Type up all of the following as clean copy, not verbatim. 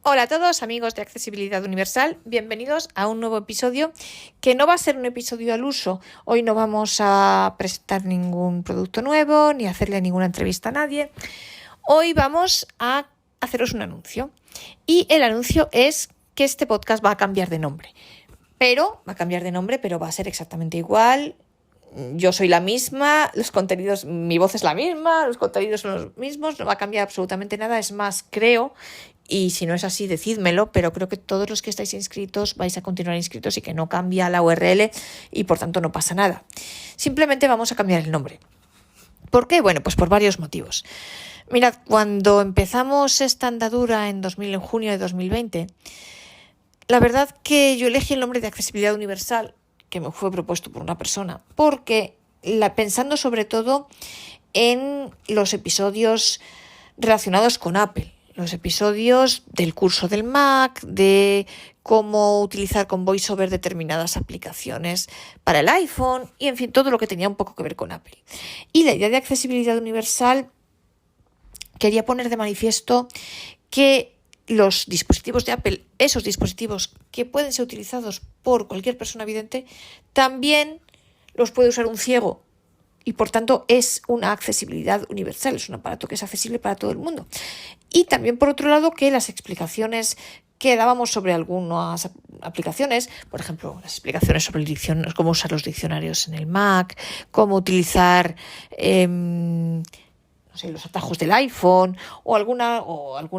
Hola a todos, amigos de Accesibilidad Universal, bienvenidos a un nuevo episodio que no va a ser un episodio al uso. Hoy no vamos a presentar ningún producto nuevo ni hacerle ninguna entrevista a nadie. Hoy vamos a haceros un anuncio y el anuncio es que este podcast va a cambiar de nombre. Pero va a ser exactamente igual. Yo soy la misma, los contenidos, mi voz es la misma, los contenidos son los mismos, no va a cambiar absolutamente nada. Es más, creo, y si no es así, decídmelo, pero creo que todos los que estáis inscritos vais a continuar inscritos y que no cambia la URL y por tanto no pasa nada. Simplemente vamos a cambiar el nombre. ¿Por qué? Bueno, pues por varios motivos. Mirad, cuando empezamos esta andadura en junio de 2020, la verdad que yo elegí el nombre de Accesibilidad Universal, que me fue propuesto por una persona, porque pensando sobre todo en los episodios relacionados con Apple, los episodios del curso del Mac, de cómo utilizar con VoiceOver determinadas aplicaciones para el iPhone y, en fin, todo lo que tenía un poco que ver con Apple. Y la idea de Accesibilidad Universal quería poner de manifiesto que los dispositivos de Apple, esos dispositivos que pueden ser utilizados por cualquier persona vidente, también los puede usar un ciego y por tanto es una accesibilidad universal, es un aparato que es accesible para todo el mundo. Y también por otro lado que las explicaciones que dábamos sobre algunas aplicaciones, por ejemplo, las explicaciones sobre cómo usar los diccionarios en el Mac, cómo utilizar los atajos del iPhone o alguna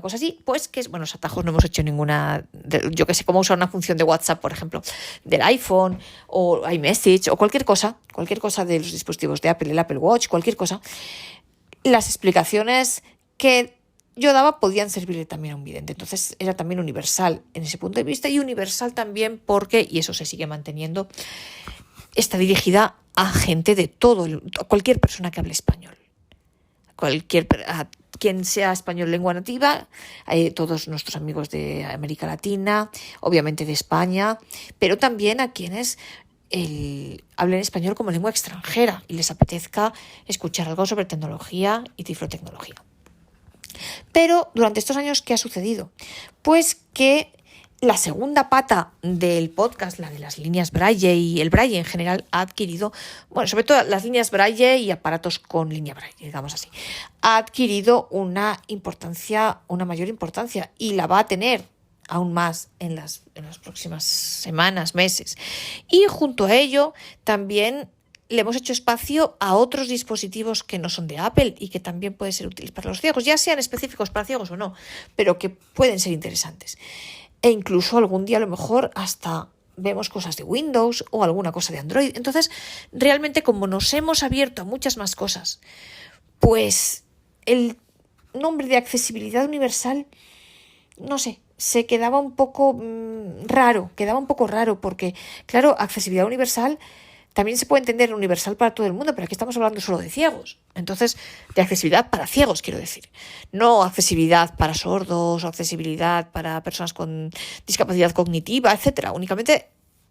cosa así, pues que los atajos no hemos hecho ninguna, yo que sé, cómo usar una función de WhatsApp, por ejemplo, del iPhone o iMessage o cualquier cosa de los dispositivos de Apple, el Apple Watch, cualquier cosa. Las explicaciones que yo daba podían servirle también a un vidente, entonces era también universal en ese punto de vista y universal también porque, y eso se sigue manteniendo, está dirigida a gente de a cualquier persona que hable español. A quien sea español lengua nativa, todos nuestros amigos de América Latina, obviamente de España, pero también a quienes hablen español como lengua extranjera y les apetezca escuchar algo sobre tecnología y tiflotecnología. Pero durante estos años, ¿qué ha sucedido? Pues que la segunda pata del podcast, la de las líneas Braille y el Braille en general, ha adquirido, sobre todo las líneas Braille y aparatos con línea Braille, digamos así, ha adquirido una mayor importancia y la va a tener aún más en las próximas semanas, meses. Y junto a ello también le hemos hecho espacio a otros dispositivos que no son de Apple y que también pueden ser útiles para los ciegos, ya sean específicos para ciegos o no, pero que pueden ser interesantes. E incluso algún día a lo mejor hasta vemos cosas de Windows o alguna cosa de Android. Entonces, realmente como nos hemos abierto a muchas más cosas, pues el nombre de Accesibilidad Universal, no sé, se quedaba un poco raro porque, claro, accesibilidad universal también se puede entender universal para todo el mundo, pero aquí estamos hablando solo de ciegos. Entonces, de accesibilidad para ciegos, quiero decir. No accesibilidad para sordos o accesibilidad para personas con discapacidad cognitiva, etcétera. Únicamente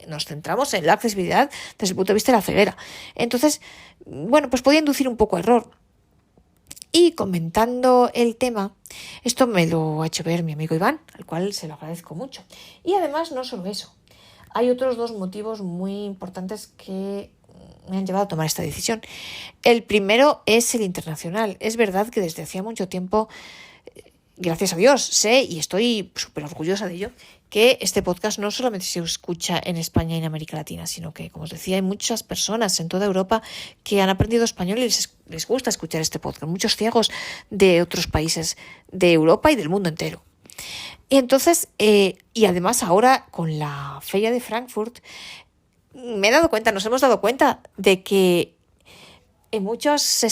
nos centramos en la accesibilidad desde el punto de vista de la ceguera. Entonces, pues podía inducir un poco a error. Y comentando el tema, esto me lo ha hecho ver mi amigo Iván, al cual se lo agradezco mucho. Y además, no solo eso. Hay otros dos motivos muy importantes que me han llevado a tomar esta decisión. El primero es el internacional. Es verdad que desde hacía mucho tiempo, gracias a Dios, sé y estoy súper orgullosa de ello, que este podcast no solamente se escucha en España y en América Latina, sino que, como os decía, hay muchas personas en toda Europa que han aprendido español y les gusta escuchar este podcast. Muchos ciegos de otros países de Europa y del mundo entero. Y entonces, y además ahora con la Feria de Frankfurt, nos hemos dado cuenta de que en muchos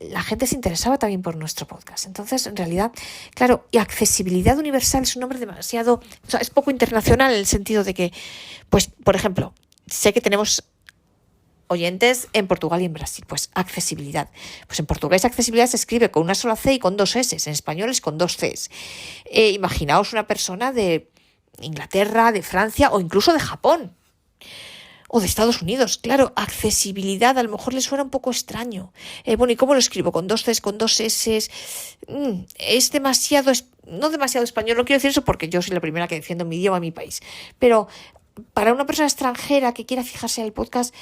la gente se interesaba también por nuestro podcast. Entonces, en realidad, claro, y accesibilidad universal es un nombre demasiado, es poco internacional en el sentido de que, pues, por ejemplo, sé que tenemos oyentes en Portugal y en Brasil, pues accesibilidad. Pues en portugués accesibilidad se escribe con una sola C y con dos S, en español es con dos Cs. Imaginaos una persona de Inglaterra, de Francia o incluso de Japón. O de Estados Unidos, claro, accesibilidad a lo mejor les suena un poco extraño. Bueno, ¿y cómo lo escribo? ¿Con dos Cs, con dos S? Es demasiado, no demasiado español, no quiero decir eso porque yo soy la primera que defiendo mi idioma, mi país. Pero para una persona extranjera que quiera fijarse en el podcast,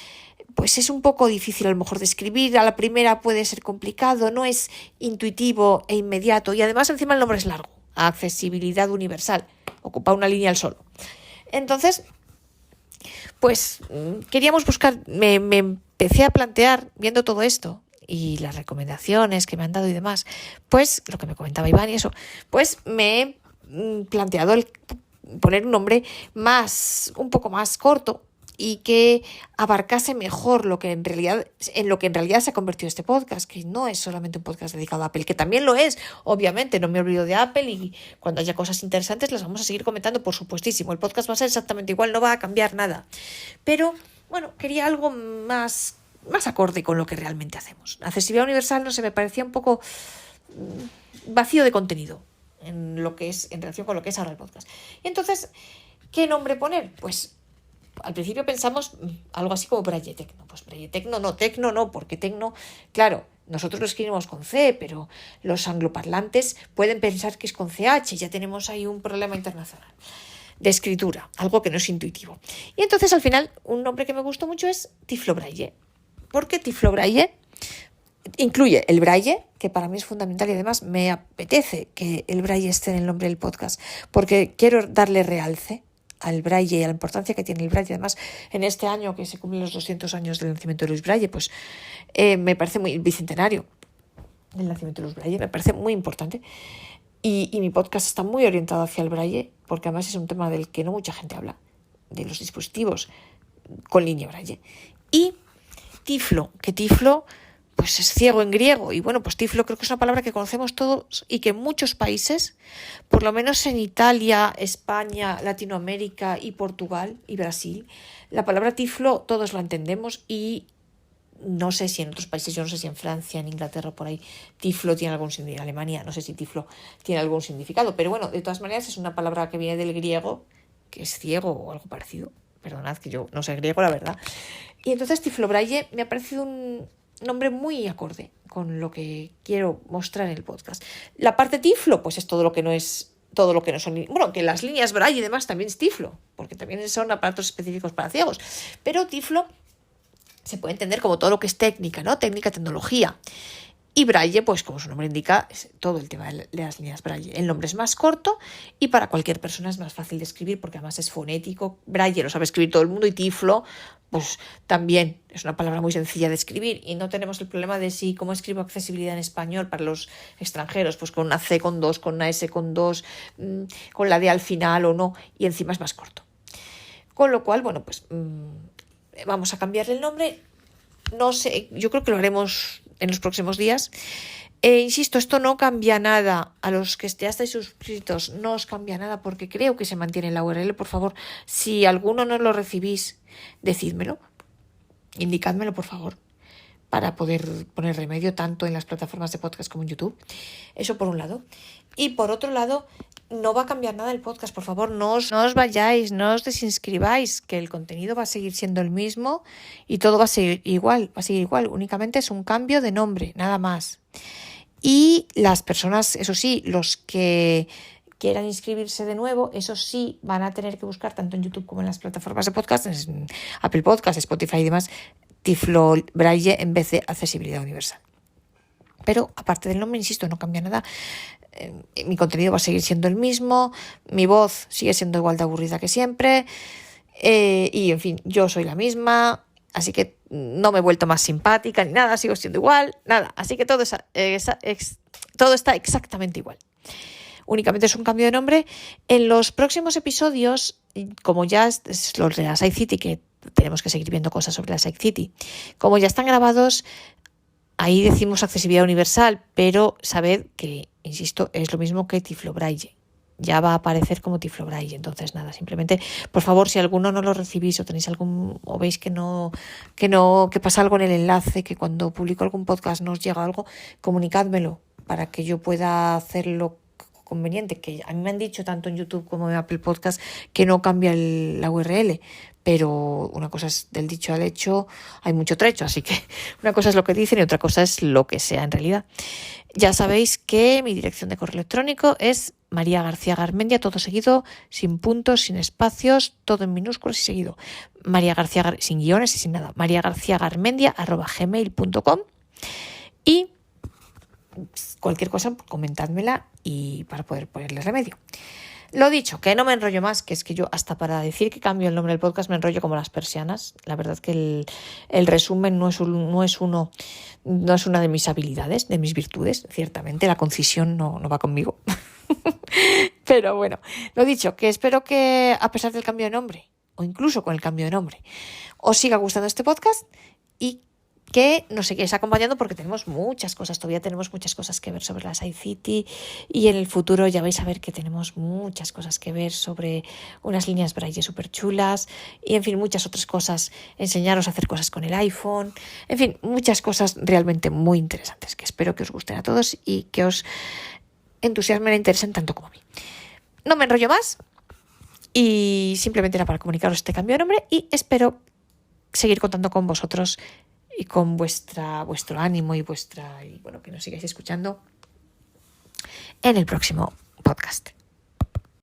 pues es un poco difícil a lo mejor de escribir, a la primera puede ser complicado, no es intuitivo e inmediato y además encima el nombre es largo, accesibilidad universal, ocupa una línea al solo. Entonces, pues queríamos buscar, me empecé a plantear, viendo todo esto y las recomendaciones que me han dado y demás, pues lo que me comentaba Iván y eso, pues me he planteado el poner un nombre un poco más corto y que abarcase mejor en lo que en realidad se ha convertido este podcast, que no es solamente un podcast dedicado a Apple, que también lo es, obviamente, no me olvido de Apple y cuando haya cosas interesantes las vamos a seguir comentando, por supuestísimo. El podcast va a ser exactamente igual, no va a cambiar nada. Pero, bueno, quería algo más acorde con lo que realmente hacemos. Accesibilidad universal, no sé, me parecía un poco vacío de contenido en relación con lo que es ahora el podcast. Y entonces, ¿qué nombre poner? Pues al principio pensamos algo así como Braille Tecno. Pues Braille Tecno no, porque Tecno, claro, nosotros lo escribimos con C, pero los angloparlantes pueden pensar que es con CH, ya tenemos ahí un problema internacional de escritura, algo que no es intuitivo. Y entonces al final un nombre que me gustó mucho es Tiflo Braille. ¿Por qué Tiflo Braille? Incluye el braille, que para mí es fundamental y además me apetece que el braille esté en el nombre del podcast, porque quiero darle realce al braille y a la importancia que tiene el braille. Además, en este año que se cumplen los 200 años del nacimiento de Luis Braille, pues me parece muy bicentenario del nacimiento de Luis Braille, me parece muy importante. Y mi podcast está muy orientado hacia el braille, porque además es un tema del que no mucha gente habla, de los dispositivos con línea braille. Y Tiflo, que Tiflo pues es ciego en griego, y bueno, pues tiflo creo que es una palabra que conocemos todos y que en muchos países, por lo menos en Italia, España, Latinoamérica y Portugal y Brasil, la palabra tiflo todos la entendemos y no sé si en otros países, yo no sé si en Francia, en Inglaterra, por ahí, tiflo tiene algún significado, en Alemania, no sé si tiflo tiene algún significado, pero bueno, de todas maneras es una palabra que viene del griego, que es ciego o algo parecido, perdonad que yo no sé griego, la verdad, y entonces Tiflo Braille me ha parecido un nombre muy acorde con lo que quiero mostrar en el podcast. La parte tiflo, pues es todo lo que no son, bueno, que las líneas Braille y demás también es tiflo, porque también son aparatos específicos para ciegos, pero tiflo se puede entender como todo lo que es técnica, ¿no? Técnica, tecnología. Y Braille, pues como su nombre indica, es todo el tema de las líneas Braille. El nombre es más corto y para cualquier persona es más fácil de escribir porque además es fonético. Braille lo sabe escribir todo el mundo y tiflo, pues también es una palabra muy sencilla de escribir y no tenemos el problema de si cómo escribo accesibilidad en español para los extranjeros, pues con una C con dos, con una S con dos, con la D al final o no, y encima es más corto. Con lo cual, bueno, pues vamos a cambiarle el nombre. No sé, yo creo que lo haremos en los próximos días. Insisto, esto no cambia nada. A los que ya estáis suscritos no os cambia nada porque creo que se mantiene la URL. Por favor, si alguno no lo recibís, decídmelo, indicádmelo por favor, para poder poner remedio tanto en las plataformas de podcast como en YouTube. Eso por un lado. Y por otro lado, no va a cambiar nada el podcast, por favor, no os vayáis, no os desinscribáis, que el contenido va a seguir siendo el mismo y todo va a seguir igual, únicamente es un cambio de nombre, nada más. Y las personas, eso sí, los que quieran inscribirse de nuevo, eso sí, van a tener que buscar tanto en YouTube como en las plataformas de podcast, en Apple Podcast, Spotify y demás, Tiflo Braille en vez de accesibilidad universal. Pero aparte del nombre, insisto, no cambia nada. Mi contenido va a seguir siendo el mismo, mi voz sigue siendo igual de aburrida que siempre y en fin, yo soy la misma, así que no me he vuelto más simpática ni nada, sigo siendo igual, nada, así que todo está exactamente igual. Únicamente es un cambio de nombre. En los próximos episodios, como ya es los de la Side City, que tenemos que seguir viendo cosas sobre la Side City, como ya están grabados, ahí decimos accesibilidad universal, pero sabed que, insisto, es lo mismo que Tiflo Braille. Ya va a aparecer como Tiflo Braille. Entonces, nada, simplemente, por favor, si alguno no lo recibís o tenéis o veis que pasa algo en el enlace, que cuando publico algún podcast no os llega algo, comunicádmelo para que yo pueda hacerlo conveniente, que a mí me han dicho tanto en YouTube como en Apple Podcast que no cambia la URL, pero una cosa es del dicho al hecho, hay mucho trecho, así que una cosa es lo que dicen y otra cosa es lo que sea en realidad. Ya sabéis que mi dirección de correo electrónico es María García Garmendia, todo seguido, sin puntos, sin espacios, todo en minúsculas y seguido. María García, sin guiones y sin nada. mariagarciagarmendia@gmail.com. Y cualquier cosa, comentádmela y para poder ponerle remedio. Lo dicho, que no me enrollo más, que es que yo hasta para decir que cambio el nombre del podcast me enrollo como las persianas. La verdad que el resumen no es una de mis habilidades, de mis virtudes, ciertamente. La concisión no va conmigo. Pero bueno, lo dicho, que espero que a pesar del cambio de nombre, o incluso con el cambio de nombre, os siga gustando este podcast y que nos seguís acompañando porque tenemos muchas cosas, todavía tenemos muchas cosas que ver sobre la SciCity y en el futuro ya vais a ver que tenemos muchas cosas que ver sobre unas líneas braille súper chulas y en fin muchas otras cosas, enseñaros a hacer cosas con el iPhone, en fin muchas cosas realmente muy interesantes que espero que os gusten a todos y que os entusiasmen e interesen tanto como a mí. No me enrollo más y simplemente era para comunicaros este cambio de nombre y espero seguir contando con vosotros y con vuestro ánimo y bueno, que nos sigáis escuchando en el próximo podcast.